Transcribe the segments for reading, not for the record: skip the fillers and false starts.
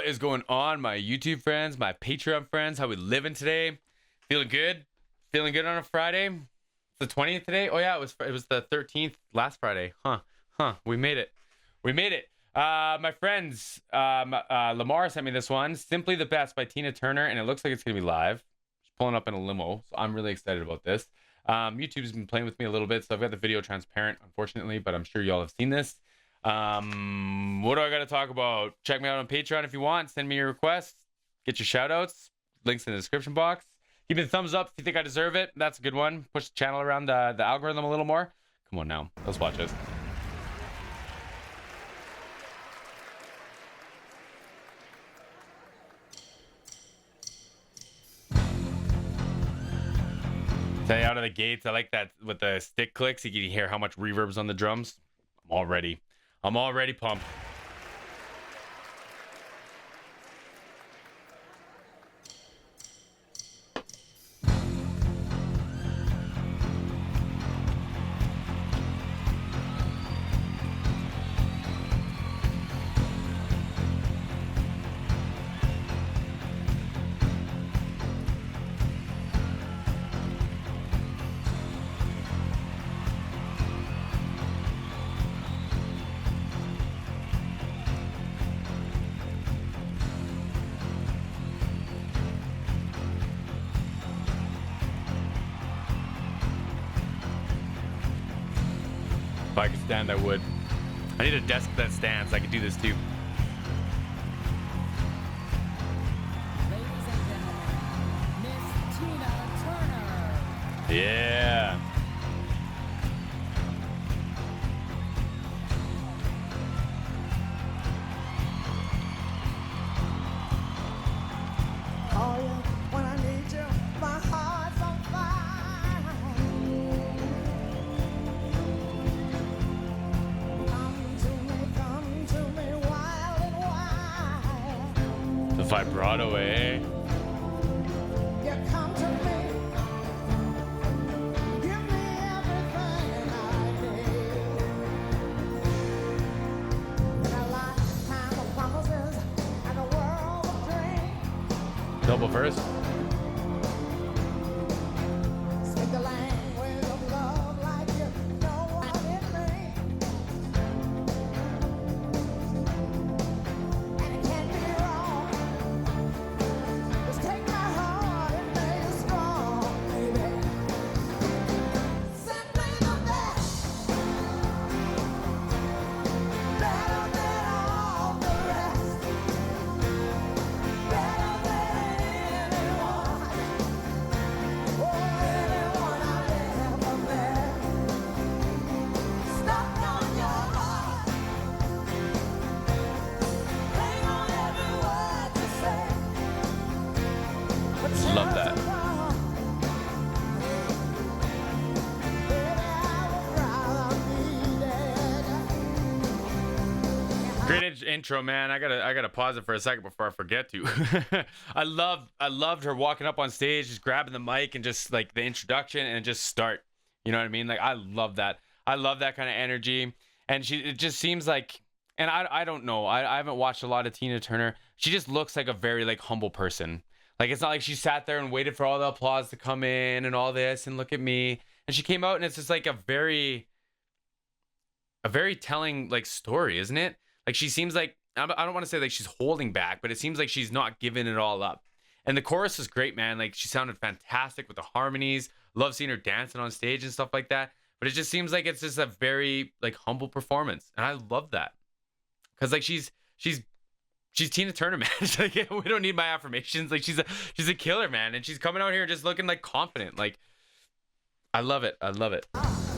is going on, my YouTube friends, my Patreon friends? How we living today? Feeling good? Feeling good on a Friday? It's the 20th today? Oh yeah, it was the 13th last Friday. We made it. We made it. My friends, Lamar sent me this one. Simply the Best by Tina Turner, and it looks like it's gonna be live. She's pulling up in a limo, so I'm really excited about this. YouTube's been playing with me a little bit, so I've got the video transparent, unfortunately, but I'm sure y'all have seen this. What do I got to talk about? Check me out on Patreon if you want. Send me your requests. Get your shout outs. Links in the description box. Give me a thumbs up if you think I deserve it. That's a good one. Push the channel around the algorithm a little more. Come on now. Let's watch this. Tell you out of the gates, I like that with the stick clicks. You can hear how much reverb's on the drums. I'm already pumped. If I could stand, I would. I need a desk that stands. I could do this too. Ladies and gentlemen, Miss Tina Turner. Yeah. Call you when I need you. My heart's on fire. Come to me, wild and wild. The vibrato, eh? You come to me. Give me everything I need. In a lifetime of promises and a world of dreams. Double verse. Speak the language of love like you know what it means. And it can't be wrong. Just take my heart and make it strong, baby. Simply the best. Better than all the rest. Better than anyone. Oh, anyone I've ever met. Stuck on your heart. Hang on every word you say. But Love that. chances are, baby, I would rather be dead. Great intro, man. I gotta pause it for a second before I forget to. I loved her walking up on stage, just grabbing the mic and just like the introduction and just start. You know what I mean? Like I love that. I love that kind of energy. And it just seems like, and I don't know. I haven't watched a lot of Tina Turner. She just looks like a very like humble person. Like it's not like she sat there and waited for all the applause to come in and all this and look at me. And she came out and it's just like a very telling like story, isn't it? Like she seems like, I don't want to say like she's holding back, but it seems like she's not giving it all up. And the chorus is great, man. Like she sounded fantastic with the harmonies. Love seeing her dancing on stage and stuff like that. But it just seems like it's just a very like humble performance, and I love that. Cause like she's Tina Turner, man. It's like, we don't need my affirmations. Like she's a killer, man, and she's coming out here just looking like confident. Like I love it. I love it.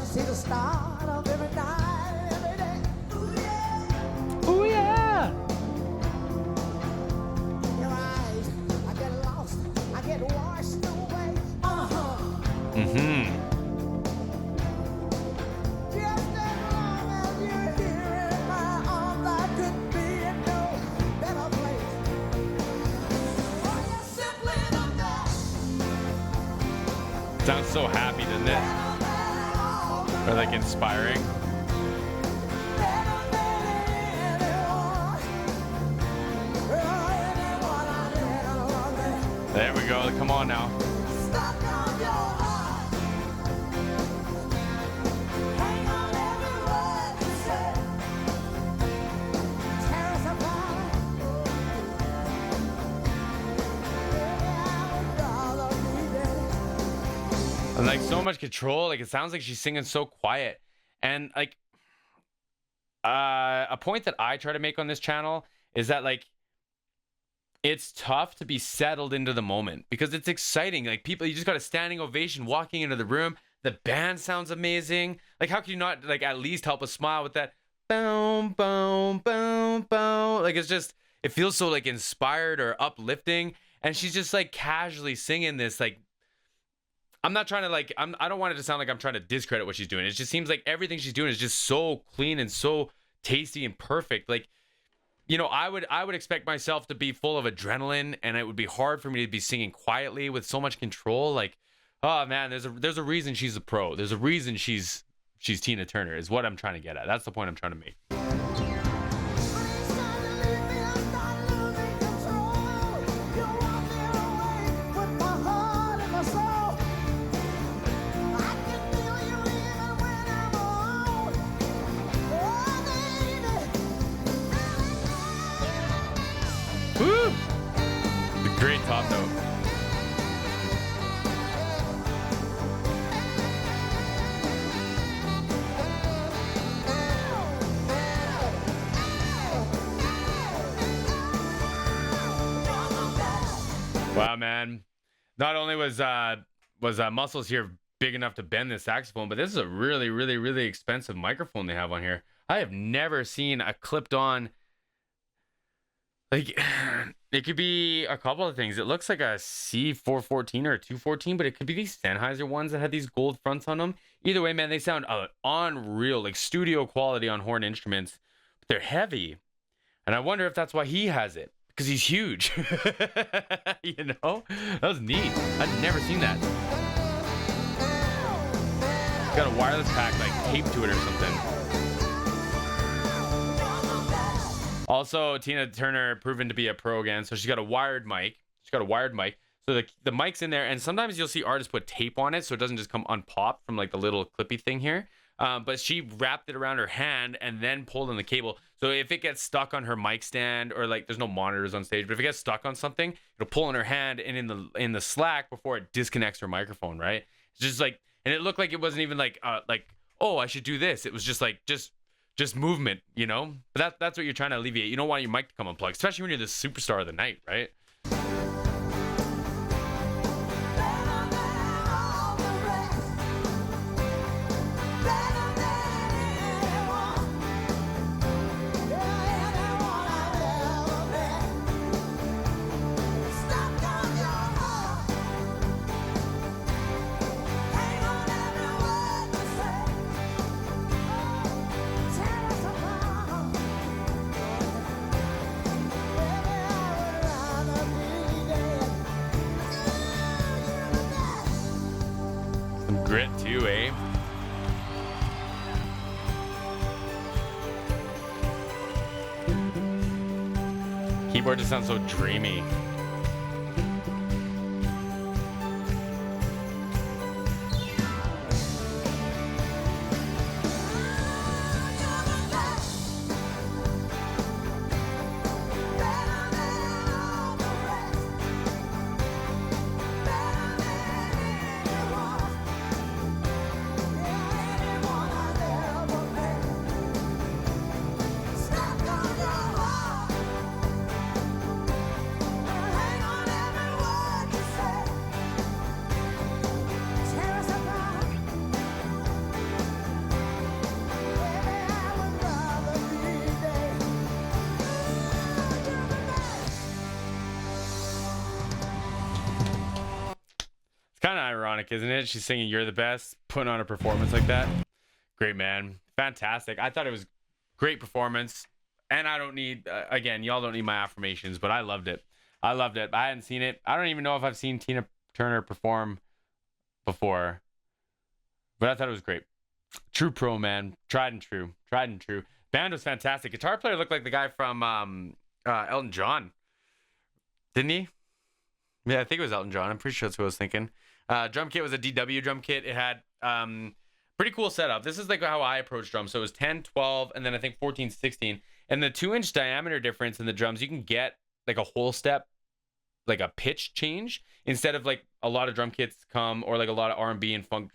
See the start of every night, every day. Ooh, yeah. Oh yeah. Your eyes, I get lost, I get washed away. Mm-hmm. Just as long as you're here in my arms, I could be in no better place. Oh, you're simply the best. Sounds so happy, doesn't it? Better than all the Or like inspiring. better than anyone. Oh, There we go. Come on now. Stuck on your heart. Hang on every word you say. Tear us apart. Baby, I would rather be dead. And like so much control. Like it sounds like she's singing so quiet. And like a point that I try to make on this channel is that like it's tough to be settled into the moment because it's exciting. Like people, you just got a standing ovation walking into the room. The band sounds amazing. Like how can you not like at least help us smile with that boom, boom, boom, boom? Like it's just, it feels so like inspired or uplifting. And she's just like casually singing this. Like I'm not trying to like, I don't want it to sound like I'm trying to discredit what she's doing. It just seems like everything she's doing is just so clean and so tasty and perfect. Like, you know, I would expect myself to be full of adrenaline, and it would be hard for me to be singing quietly with so much control. Like, oh man, there's a reason she's a pro. There's a reason she's Tina Turner. Is what I'm trying to get at. That's the point I'm trying to make. Woo! The great top note. Wow, man. Not only was Muscles here big enough to bend this saxophone, but this is a really, really, really expensive microphone they have on here. I have never seen a clipped on. Like, it could be a couple of things. It looks like a C414 or a 214, but it could be these Sennheiser ones that had these gold fronts on them. Either way, man, they sound unreal, like studio quality on horn instruments. But they're heavy. And I wonder if that's why he has it. Because he's huge. You know? That was neat. I'd never seen that. Got a wireless pack, like, taped to it or something. Also, Tina Turner proven to be a pro again. So she's got a wired mic. So the mic's in there. And sometimes you'll see artists put tape on it so it doesn't just come unpopped from like the little clippy thing here. But she wrapped it around her hand and then pulled on the cable. So if it gets stuck on her mic stand or like there's no monitors on stage, but if it gets stuck on something, it'll pull on her hand and in the slack before it disconnects her microphone, right? It's just like, and it looked like it wasn't even like, oh, I should do this. It was just like, just movement, you know? But that's what you're trying to alleviate. You don't want your mic to come unplugged, especially when you're the superstar of the night, right? Grit too, eh? Keyboard just sounds so dreamy. Kind of ironic, isn't it? She's singing "You're the Best," putting on a performance like that. Great, man. Fantastic. I thought it was great performance. And I don't need, again, y'all don't need my affirmations, but I loved it. I hadn't seen it. I don't even know if I've seen Tina Turner perform before, but I thought it was great. True pro, man. Tried and true. Band was fantastic. Guitar player looked like the guy from Elton John. Didn't he? Yeah, I think it was Elton John. I'm pretty sure that's what I was thinking. Drum kit was a DW drum kit. It had pretty cool setup. This is like how I approach drums. So it was 10, 12, and then I think 14, 16. And the 2-inch diameter difference in the drums, you can get like a whole step, like a pitch change, instead of like a lot of drum kits come, or like a lot of R&B and funk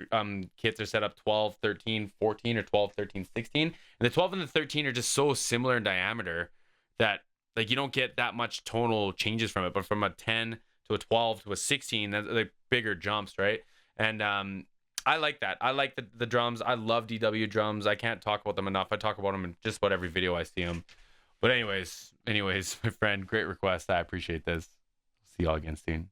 kits are set up 12, 13, 14, or 12, 13, 16. And the 12 and the 13 are just so similar in diameter that like you don't get that much tonal changes from it. But from a 10 to a 12 to a 16, that's like bigger jumps, right? And I like that. I like the drums. I love DW drums. I can't talk about them enough. I talk about them in just about every video I see them. But anyways, my friend, great request. I appreciate this. See y'all again soon.